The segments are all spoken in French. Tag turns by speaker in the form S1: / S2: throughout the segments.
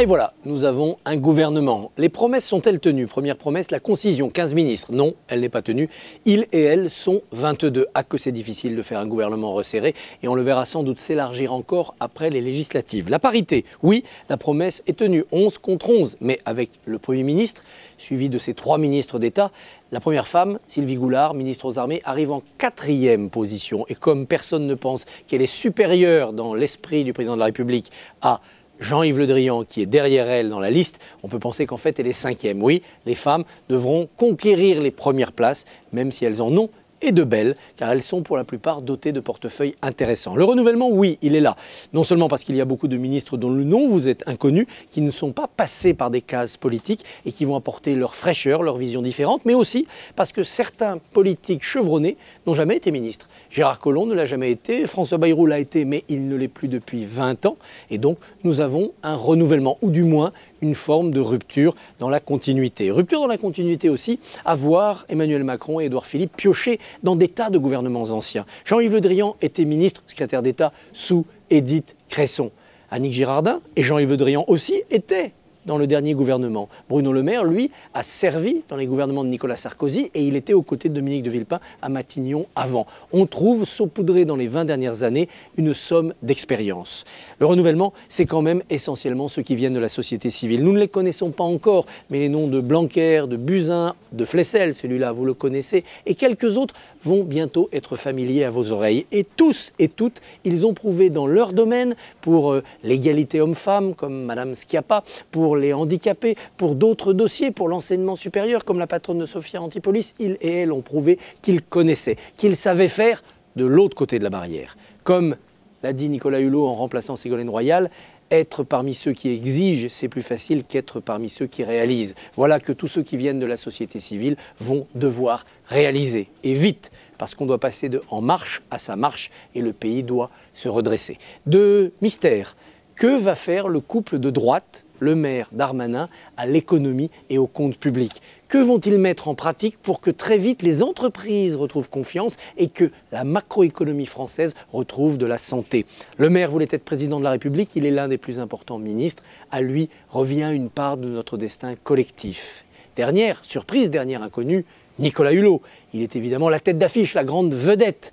S1: Et voilà, nous avons un gouvernement. Les promesses sont-elles tenues? Première promesse, la concision, 15 ministres. Non, elle n'est pas tenue. Ils et elles sont 22. Ah que c'est difficile de faire un gouvernement resserré et on le verra sans doute s'élargir encore après les législatives. La parité, oui, la promesse est tenue, 11 contre 11, mais avec le Premier ministre, suivi de ses 3 ministres d'État. La première femme, Sylvie Goulard, ministre aux Armées, arrive en 4e position. Et comme personne ne pense qu'elle est supérieure dans l'esprit du président de la République à Jean-Yves Le Drian, qui est derrière elle dans la liste, on peut penser qu'en fait elle est 5e. Oui, les femmes devront conquérir les premières places, même si elles en ont, et de belles, car elles sont pour la plupart dotées de portefeuilles intéressants. Le renouvellement, oui, il est là. Non seulement parce qu'il y a beaucoup de ministres dont le nom vous est inconnu, qui ne sont pas passés par des cases politiques et qui vont apporter leur fraîcheur, leur vision différente, mais aussi parce que certains politiques chevronnés n'ont jamais été ministres. Gérard Collomb ne l'a jamais été, François Bayrou l'a été, mais il ne l'est plus depuis 20 ans. Et donc, nous avons un renouvellement, ou du moins une forme de rupture dans la continuité. Rupture dans la continuité aussi, à voir Emmanuel Macron et Édouard Philippe piocher dans des tas de gouvernements anciens. Jean-Yves Le Drian était ministre, secrétaire d'État sous Édith Cresson. Annick Girardin et Jean-Yves Le Drian aussi étaient dans le dernier gouvernement. Bruno Le Maire, lui, a servi dans les gouvernements de Nicolas Sarkozy et il était aux côtés de Dominique de Villepin à Matignon avant. On trouve saupoudré dans les 20 dernières années une somme d'expérience. Le renouvellement, c'est quand même essentiellement ceux qui viennent de la société civile. Nous ne les connaissons pas encore, mais les noms de Blanquer, de Buzyn, de Flessel, celui-là vous le connaissez, et quelques autres vont bientôt être familiers à vos oreilles. Et tous et toutes, ils ont prouvé dans leur domaine, pour l'égalité homme-femme, comme Madame Schiappa, pour les handicapés, pour d'autres dossiers, pour l'enseignement supérieur, comme la patronne de Sophia Antipolis, ils et elles ont prouvé qu'ils connaissaient, qu'ils savaient faire de l'autre côté de la barrière. Comme l'a dit Nicolas Hulot en remplaçant Ségolène Royal, être parmi ceux qui exigent, c'est plus facile qu'être parmi ceux qui réalisent. Voilà que tous ceux qui viennent de la société civile vont devoir réaliser, et vite, parce qu'on doit passer de En Marche à sa marche, et le pays doit se redresser. De mystère, que va faire le couple de droite, Le Maire, Darmanin, à l'économie et aux comptes publics? Que vont-ils mettre en pratique pour que très vite les entreprises retrouvent confiance et que la macroéconomie française retrouve de la santé? Le Maire voulait être président de la République, il est l'un des plus importants ministres. À lui revient une part de notre destin collectif. Dernière surprise, dernière inconnue, Nicolas Hulot. Il est évidemment la tête d'affiche, la grande vedette.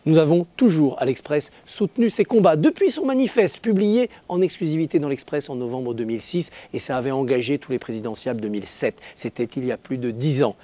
S1: Nous avons toujours à l'Express soutenu ses combats depuis son manifeste publié en exclusivité dans l'Express en novembre 2006 et ça avait engagé tous les présidentiables 2007. C'était il y a plus de 10 ans.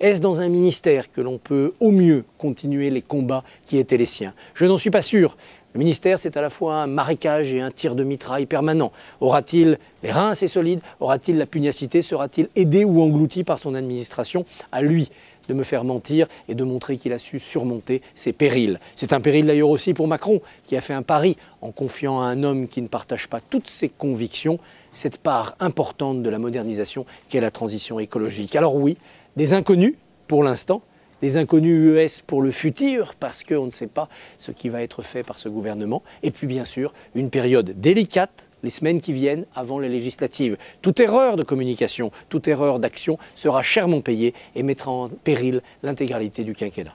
S1: Est-ce dans un ministère que l'on peut au mieux continuer les combats qui étaient les siens? Je n'en suis pas sûr. Le ministère, c'est à la fois un marécage et un tir de mitraille permanent. Aura-t-il les reins assez solides? Aura-t-il la pugnacité? Sera-t-il aidé ou englouti par son administration? À lui de me faire mentir et de montrer qu'il a su surmonter ses périls. C'est un péril d'ailleurs aussi pour Macron, qui a fait un pari en confiant à un homme qui ne partage pas toutes ses convictions cette part importante de la modernisation qu'est la transition écologique. Alors oui, des inconnus pour l'instant, des inconnus US pour le futur, parce qu'on ne sait pas ce qui va être fait par ce gouvernement. Et puis bien sûr, une période délicate, les semaines qui viennent avant les législatives. Toute erreur de communication, toute erreur d'action sera chèrement payée et mettra en péril l'intégralité du quinquennat.